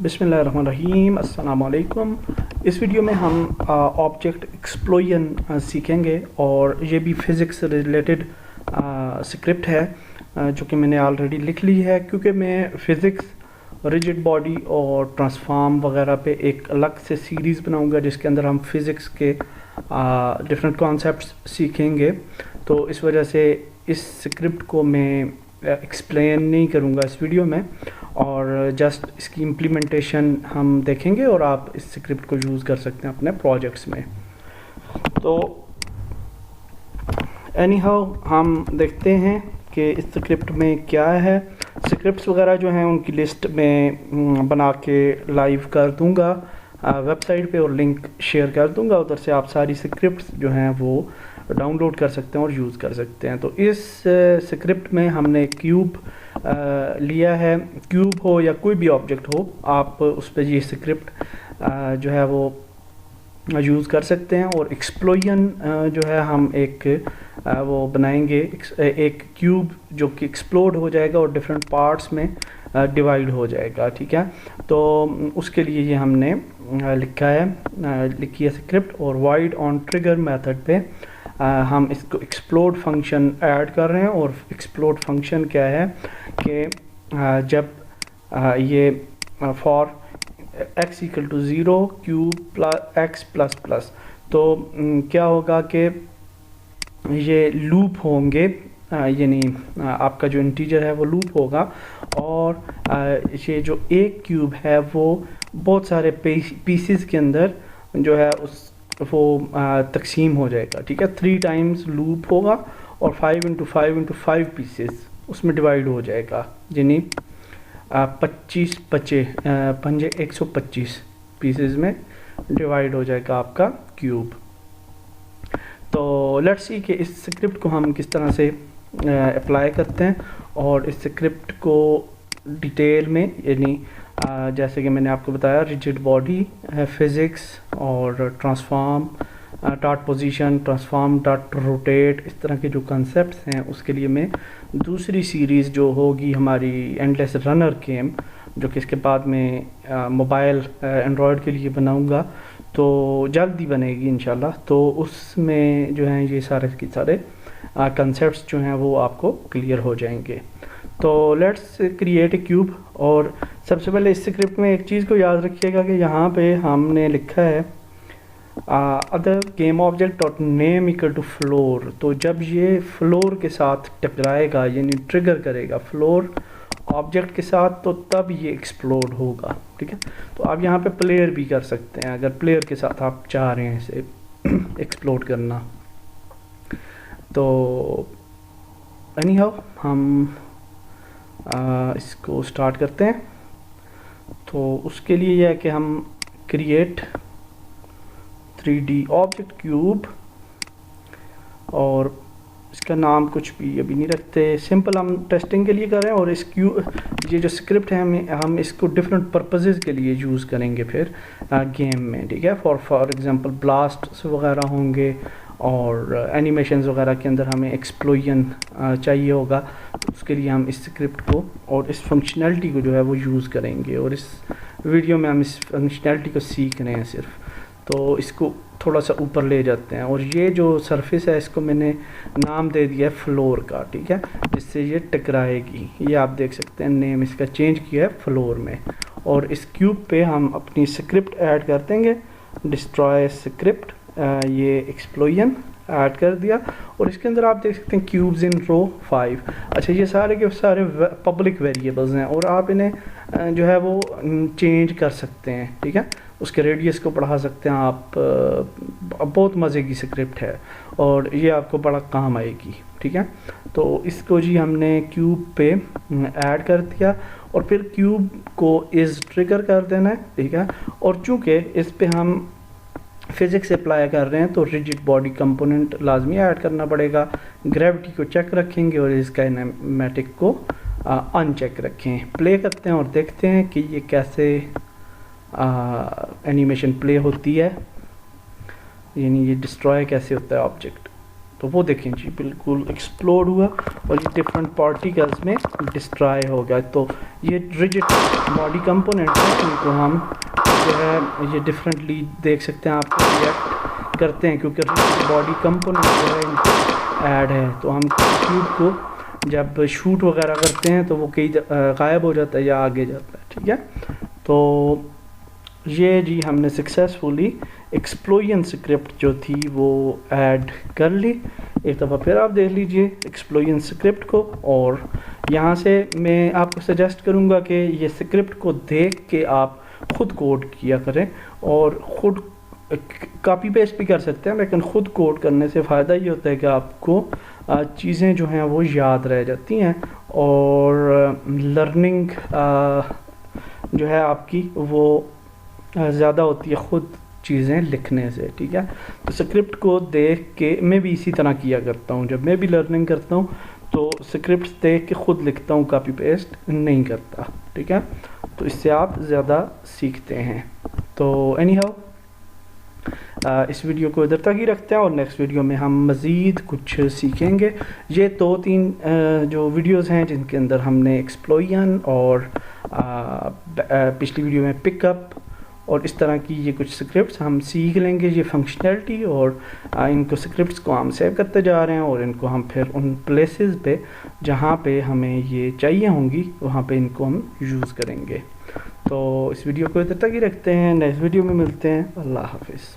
बिस्मिल्लाहिर्रहमानिर्रहीम। अस्सलाम वालेकुम। इस वीडियो में हम ऑब्जेक्ट एक्सप्लोजन सीखेंगे और ये भी फ़िज़िक्स से रिलेटेड स्क्रिप्ट है जो कि मैंने ऑलरेडी लिख ली है, क्योंकि मैं फ़िज़िक्स, रिजिड बॉडी और ट्रांसफॉर्म वगैरह पे एक अलग से सीरीज़ बनाऊंगा जिसके अंदर हम फ़िज़िक्स के डिफरेंट कॉन्सेप्ट्स सीखेंगे। तो इस वजह से इस स्क्रिप्ट को मैं एक्सप्लेन नहीं करूँगा इस वीडियो में, और जस्ट इसकी इम्प्लीमेंटेशन हम देखेंगे और आप इस स्क्रिप्ट को यूज़ कर सकते हैं अपने प्रोजेक्ट्स में। तो एनी हाउ हम देखते हैं कि इस स्क्रिप्ट में क्या है। स्क्रिप्ट्स वगैरह जो हैं उनकी लिस्ट में बना के लाइव कर दूंगा वेबसाइट पे, और लिंक शेयर कर दूंगा। उधर से आप सारी स्क्रिप्ट्स जो हैं वो डाउनलोड कर सकते हैं और यूज़ कर सकते हैं। तो इस स्क्रिप्ट में हमने क्यूब लिया है। क्यूब हो या कोई भी ऑब्जेक्ट हो, आप उस पर ये स्क्रिप्ट जो है वो यूज़ कर सकते हैं। और एक्सप्लोजन जो है हम एक वो बनाएंगे, एक क्यूब जो कि एक्सप्लोड हो जाएगा और डिफरेंट पार्ट्स में डिवाइड हो जाएगा। ठीक है, तो उसके लिए ये हमने लिखी है स्क्रिप्ट। और वाइड ऑन ट्रिगर मेथड पे हम इसको एक्सप्लोड फंक्शन ऐड कर रहे हैं। और एक्सप्लोड फंक्शन क्या है कि जब ये for x equal to 0 cube plus x plus plus, तो क्या होगा कि ये लूप होंगे, यानी आपका जो इंटीजर है वो लूप होगा, और ये जो एक क्यूब है वो बहुत सारे पीसेस के अंदर जो है वो तकसीम हो जाएगा। ठीक है, 3 टाइम्स लूप होगा और 5 इंटू 5 इंटू 5 पीसेस उसमें डिवाइड हो जाएगा, यानी 25 पंजे 125 पीसेस में डिवाइड हो जाएगा आपका क्यूब। तो लेट्स सी कि इस स्क्रिप्ट को हम किस तरह से अप्लाई करते हैं, और इस स्क्रिप्ट को डिटेल में, यानी जैसे कि मैंने आपको बताया रिजिड बॉडी है, फिज़िक्स और transform dot position, transform dot rotate, इस तरह के जो कंसेप्ट्स हैं उसके लिए मैं दूसरी सीरीज़ जो होगी हमारी एंडलेस रनर गेम, जो कि इसके बाद में मोबाइल एंड्रॉयड के लिए बनाऊंगा, तो जल्दी बनेगी इंशाल्लाह। तो उसमें जो हैं ये सारे के सारे कंसेप्ट्स जो हैं वो आपको क्लियर हो जाएंगे। तो लेट्स क्रिएट ए क्यूब। और सबसे पहले इस स्क्रिप्ट में एक चीज़ को याद रखिएगा कि यहाँ पे हमने लिखा है other game object dot name equal to floor. तो जब ये फ्लोर के साथ टकराएगा, यानी ट्रिगर करेगा फ्लोर ऑब्जेक्ट के साथ, तो तब ये एक्सप्लोड होगा। ठीक है, तो आप यहाँ पे प्लेयर भी कर सकते हैं अगर प्लेयर के साथ आप चाह रहे हैं इसे एक्सप्लोड करना। तो एनी हाउ हम इसको स्टार्ट करते हैं। तो उसके लिए यह है कि हम क्रिएट 3D ऑब्जेक्ट क्यूब, और इसका नाम कुछ भी अभी नहीं रखते, सिंपल हम टेस्टिंग के लिए कर रहे हैं। और इस ये जो स्क्रिप्ट है हम इसको डिफरेंट पर्पसेस के लिए यूज़ करेंगे फिर गेम में। ठीक है, फॉर एग्जांपल ब्लास्ट वगैरह होंगे, और एनिमेशंस वगैरह के अंदर हमें एक्सप्लोजन चाहिए होगा, तो उसके लिए हम इस स्क्रिप्ट को और इस फंक्शनैलिटी को जो है वो यूज़ करेंगे। और इस वीडियो में हम इस फंक्शनैलिटी को सीख रहे हैं सिर्फ, तो इसको थोड़ा सा ऊपर ले जाते हैं। और ये जो सरफेस है इसको मैंने नाम दे दिया है फ्लोर का। ठीक है, जिससे ये टकराएगी, ये आप देख सकते हैं नेम इसका चेंज किया है फ्लोर में। और इस क्यूब पे हम अपनी स्क्रिप्ट ऐड कर देंगे, डिस्ट्रॉय स्क्रिप्ट, ये एक्सप्लोजन ऐड कर दिया। और इसके अंदर आप देख सकते हैं क्यूब्स इन रो 5। अच्छा, ये सारे के सारे पब्लिक वेरिएबल्स हैं और आप इन्हें जो है वो चेंज कर सकते हैं। ठीक है, उसके रेडियस को बढ़ा सकते हैं आप। बहुत मज़े की स्क्रिप्ट है और ये आपको बड़ा काम आएगी। ठीक है, तो इसको जी हमने क्यूब पे ऐड कर दिया, और फिर क्यूब को इस ट्रिगर कर देना है। ठीक है, और चूँकि इस पे हम फिज़िक्स अप्लाई कर रहे हैं तो रिजिड बॉडी कंपोनेंट लाजमी ऐड करना पड़ेगा। ग्रेविटी को चेक रखेंगे और इस काइनेमेटिक को अनचेक रखें। प्ले करते हैं और देखते हैं कि ये कैसे एनिमेशन प्ले होती है, यानी ये डिस्ट्रॉय कैसे होता है ऑब्जेक्ट। تو وہ دیکھیں جی بالکل ایکسپلوڈ ہوا اور یہ ڈفرینٹ پارٹیکلز میں ڈسٹرائے ہو گیا. تو یہ ریجڈ باڈی کمپوننٹ ہے, ان کو ہم جو ہے یہ ڈفرینٹلی دیکھ سکتے ہیں, آپ کو ریئیکٹ کرتے ہیں کیونکہ ریجڈ باڈی کمپوننٹ جو ہے ان کو ایڈ ہے. تو ہم کیوب کو جب شوٹ وغیرہ کرتے ہیں تو وہ کئی غائب ہو جاتا ہے یا آگے جاتا ہے, ٹھیک ہے. تو یہ جی ہم نے سکسیزفلی ایکسپلوژن سکرپٹ جو تھی وہ ایڈ کر لی. ایک دفعہ پھر آپ دیکھ لیجئے ایکسپلوژن سکرپٹ کو, اور یہاں سے میں آپ کو سجیسٹ کروں گا کہ یہ سکرپٹ کو دیکھ کے آپ خود کوڈ کیا کریں, اور خود کاپی پیسٹ بھی کر سکتے ہیں, لیکن خود کوڈ کرنے سے فائدہ یہ ہوتا ہے کہ آپ کو چیزیں جو ہیں وہ یاد رہ جاتی ہیں, اور لرننگ جو ہے آپ کی وہ زیادہ ہوتی ہے خود چیزیں لکھنے سے, ٹھیک ہے. تو سکرپٹ کو دیکھ کے میں بھی اسی طرح کیا کرتا ہوں, جب میں بھی لرننگ کرتا ہوں تو سکرپٹس دیکھ کے خود لکھتا ہوں, کاپی پیسٹ نہیں کرتا, ٹھیک ہے. تو اس سے آپ زیادہ سیکھتے ہیں. تو اینی ہاؤ اس ویڈیو کو ادھر تک ہی رکھتے ہیں, اور نیکسٹ ویڈیو میں ہم مزید کچھ سیکھیں گے. یہ 2-3 جو ویڈیوز ہیں جن کے اندر ہم نے ایکسپلوژن اور پچھلی ویڈیو میں پک اپ اور اس طرح کی یہ کچھ سکرپٹس ہم سیکھ لیں گے, یہ فنکشنلٹی, اور ان کو سکرپٹس کو ہم سیو کرتے جا رہے ہیں, اور ان کو ہم پھر ان پلیسز پہ جہاں پہ ہمیں یہ چاہیے ہوں گی وہاں پہ ان کو ہم یوز کریں گے. تو اس ویڈیو کو ادھر تک ہی رکھتے ہیں, نیکسٹ ویڈیو میں ملتے ہیں. اللہ حافظ.